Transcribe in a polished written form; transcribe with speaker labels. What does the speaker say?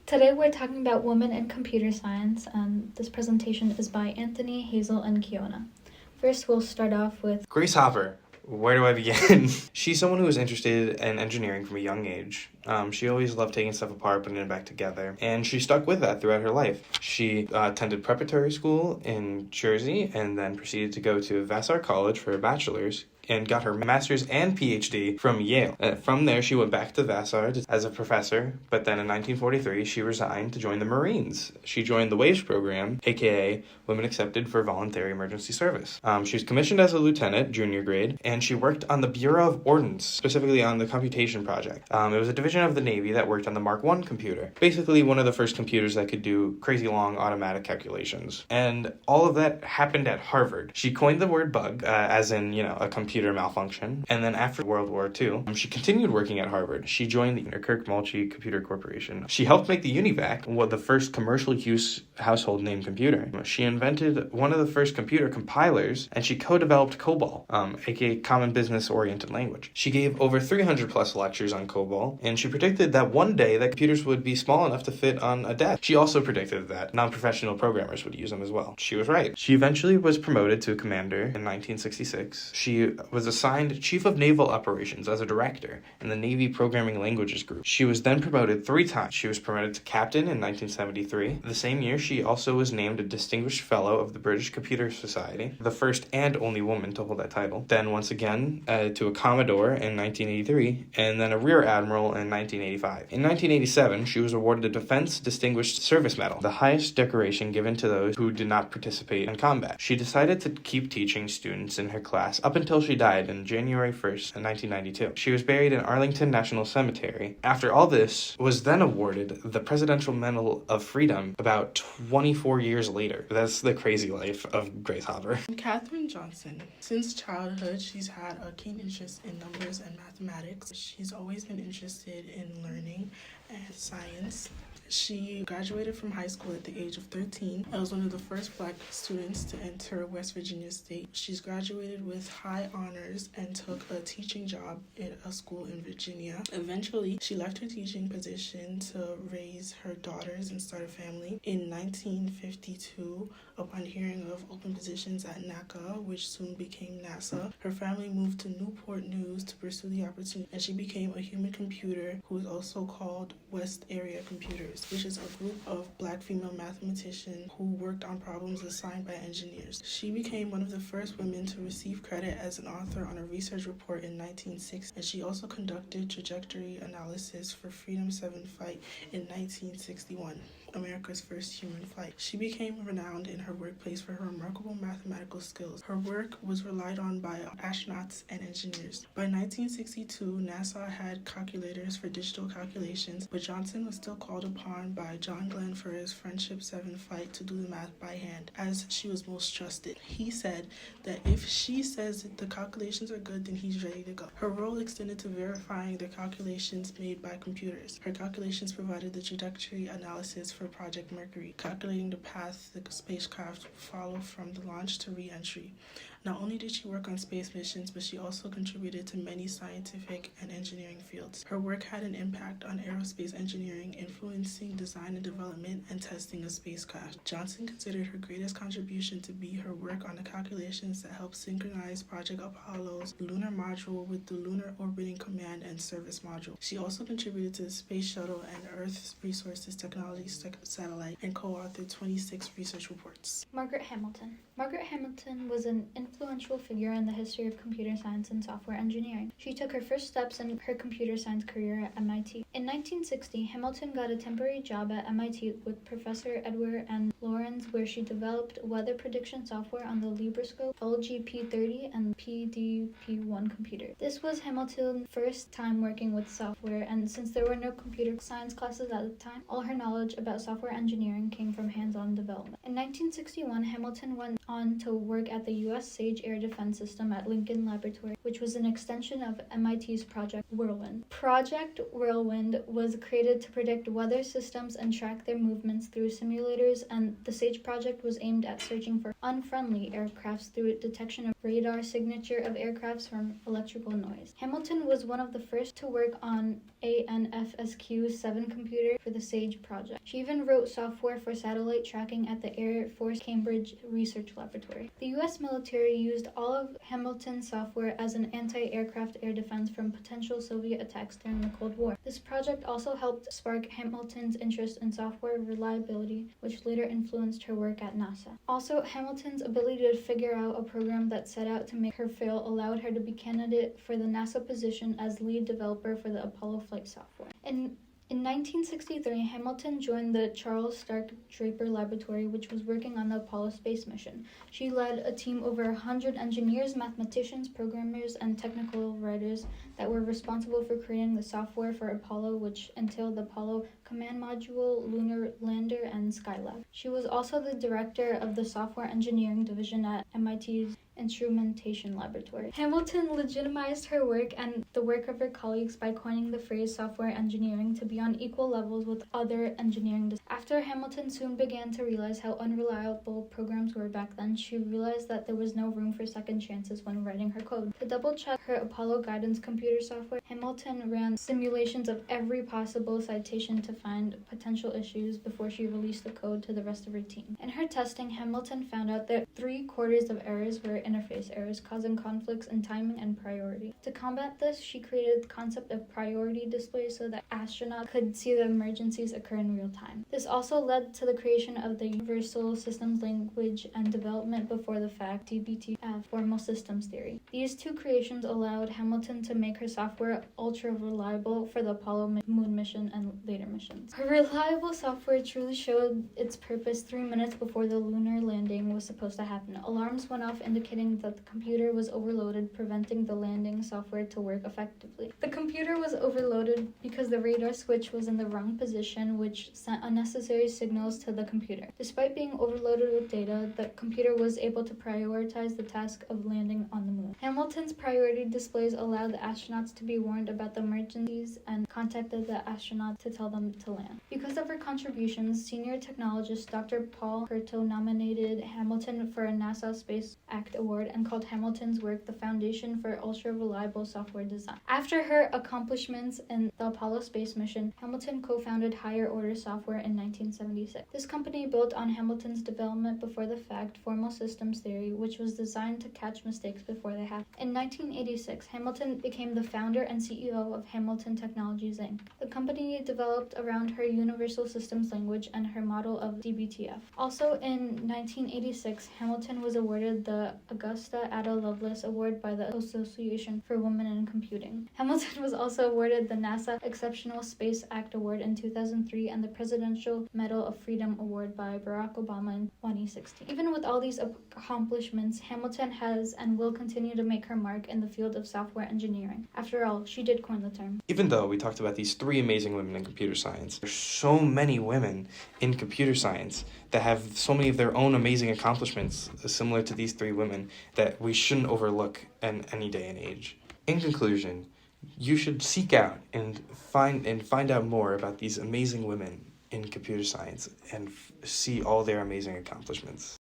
Speaker 1: Today we're talking about women in computer science, and this presentation is by Anthony, Hazel, and Keona. First, we'll start off with
Speaker 2: Grace Hopper. Where do I begin? She's someone who was interested in engineering from a young age. She always loved taking stuff apart, putting it back together, and she stuck with that throughout her life. She attended preparatory school in Jersey and then proceeded to go to Vassar College for her bachelor's and got her master's and PhD from Yale. From there, she went back to Vassar as a professor, but then in 1943, she resigned to join the Marines. She joined the WAVES program, aka Women Accepted for Voluntary Emergency Service. She was commissioned as a lieutenant, junior grade, and she worked on the Bureau of Ordnance, specifically on the computation project. It was a division of the Navy that worked on the Mark I computer, basically one of the first computers that could do crazy long automatic calculations. And all of that happened at Harvard. She coined the word bug, as in, a computer malfunction, and then after World War II, she continued working at Harvard. She joined the Kirk-Mulchy Computer Corporation. She helped make the UNIVAC, the first commercial use household name computer. She invented one of the first computer compilers, and she co-developed COBOL, aka Common Business Oriented Language. She gave over 300 plus lectures on COBOL, and she predicted that one day that computers would be small enough to fit on a desk. She also predicted that non-professional programmers would use them as well. She was right. She eventually was promoted to a commander in 1966. She was assigned Chief of Naval Operations as a director in the Navy Programming Languages Group. She was then promoted 3 times. She was promoted to captain in 1973. The same year, she also was named a Distinguished Fellow of the British Computer Society, the first and only woman to hold that title. Then once again to a Commodore in 1983, and then a Rear Admiral in 1985. In 1987, she was awarded the Defense Distinguished Service Medal, the highest decoration given to those who did not participate in combat. She decided to keep teaching students in her class up until she died on January 1st, 1992. She was buried in Arlington National Cemetery. After all this, was then awarded the Presidential Medal of Freedom about 24 years later. That's the crazy life of Grace Hopper.
Speaker 3: Katherine Johnson. Since childhood, she's had a keen interest in numbers and mathematics. She's always been interested in learning and science. She graduated from high school at the age of 13 and was one of the first Black students to enter West Virginia State. She's graduated with high honors and took a teaching job at a school in Virginia. Eventually, she left her teaching position to raise her daughters and start a family. In 1952, upon hearing of open positions at NACA, which soon became NASA, her family moved to Newport News to pursue the opportunity, and she became a human computer who is also called West Area Computers, which is a group of Black female mathematicians who worked on problems assigned by engineers. She became one of the first women to receive credit as an author on a research report in 1960, and she also conducted trajectory analysis for Freedom 7 flight in 1961. America's first human flight. She became renowned in her workplace for her remarkable mathematical skills. Her work was relied on by astronauts and engineers. By 1962, NASA had calculators for digital calculations, but Johnson was still called upon by John Glenn for his Friendship 7 flight to do the math by hand, as she was most trusted. He said that if she says that the calculations are good, then he's ready to go. Her role extended to verifying the calculations made by computers. Her calculations provided the trajectory analysis for Project Mercury, calculating the path the spacecraft would follow from the launch to re-entry. Not only did she work on space missions, but she also contributed to many scientific and engineering fields. Her work had an impact on aerospace engineering, influencing design and development and testing of spacecraft. Johnson considered her greatest contribution to be her work on the calculations that helped synchronize Project Apollo's lunar module with the Lunar Orbiting Command and Service module. She also contributed to the Space Shuttle and Earth Resources Technology Satellite and co-authored 26 research reports.
Speaker 1: Margaret Hamilton. Margaret Hamilton was an influential figure in the history of computer science and software engineering. She took her first steps in her computer science career at MIT. In 1960, Hamilton got a temporary job at MIT with Professor Edward N. Lorenz, where she developed weather prediction software on the LibreScope LGP30 and PDP-1 computer. This was Hamilton's first time working with software, and since there were no computer science classes at the time, all her knowledge about software engineering came from hands-on development. In 1961, Hamilton went on to work at the U.S. SAGE Air Defense System at Lincoln Laboratory, which was an extension of MIT's Project Whirlwind. Project Whirlwind was created to predict weather systems and track their movements through simulators, and the SAGE project was aimed at searching for unfriendly aircrafts through detection of radar signature of aircrafts from electrical noise. Hamilton was one of the first to work on ANFSQ-7 computer for the SAGE project. She even wrote software for satellite tracking at the Air Force Cambridge Research Laboratory. The U.S. military used all of Hamilton's software as an anti-aircraft air defense from potential Soviet attacks during the Cold War. This project also helped spark Hamilton's interest in software reliability, which later influenced her work at NASA. Also, Hamilton's ability to figure out a program that set out to make her fail allowed her to be candidate for the NASA position as lead developer for the Apollo flight software. In 1963, Hamilton joined the Charles Stark Draper Laboratory, which was working on the Apollo space mission. She led a team of over 100 engineers, mathematicians, programmers, and technical writers that were responsible for creating the software for Apollo, which entailed the Apollo Command Module, Lunar Lander, and Skylab. She was also the director of the software engineering division at MIT's Instrumentation Laboratory. Hamilton legitimized her work and the work of her colleagues by coining the phrase software engineering to be on equal levels with other engineering disciplines. After Hamilton soon began to realize how unreliable programs were back then, she realized that there was no room for second chances when writing her code. To double-check her Apollo guidance computer software, Hamilton ran simulations of every possible citation to find potential issues before she released the code to the rest of her team. In her testing, Hamilton found out that 3/4 of errors were interface errors, causing conflicts in timing and priority. To combat this, she created the concept of priority displays so that astronauts could see the emergencies occur in real time. This also led to the creation of the Universal Systems Language and Development Before the Fact, DBTF, formal systems theory. These two creations allowed Hamilton to make her software ultra-reliable for the Apollo moon mission and later missions. Her reliable software truly showed its purpose 3 minutes before the lunar landing was supposed to happen. Alarms went off indicating that the computer was overloaded, preventing the landing software to work effectively. The computer was overloaded because the radar switch was in the wrong position, which sent unnecessary signals to the computer. Despite being overloaded with data, the computer was able to prioritize the task of landing on the moon. Hamilton's priority displays allowed the astronauts to be warned about the emergencies and contacted the astronauts to tell them to land. Because of her contributions, senior technologist Dr. Paul Curto nominated Hamilton for a NASA Space Act Award and called Hamilton's work the foundation for ultra-reliable software design. After her accomplishments in the Apollo space mission, Hamilton co-founded Higher Order Software in 1976. This company built on Hamilton's development before the fact formal systems theory, which was designed to catch mistakes before they happen. In 1986, Hamilton became the founder and CEO of Hamilton Technologies, Inc. The company developed around her universal systems language and her model of DBTF. Also in 1986, Hamilton was awarded the Augusta Ada Lovelace Award by the Association for Women in Computing. Hamilton was also awarded the NASA Exceptional Space Act Award in 2003 and the Presidential Medal of Freedom Award by Barack Obama in 2016. Even with all these accomplishments, Hamilton has and will continue to make her mark in the field of software engineering. After all, she did coin the term.
Speaker 2: Even though we talked about these 3 amazing women in computer science, there's so many women in computer science that have so many of their own amazing accomplishments similar to these 3 women that we shouldn't overlook in any day and age. In conclusion, you should seek out and find out more about these amazing women in computer science and see all their amazing accomplishments.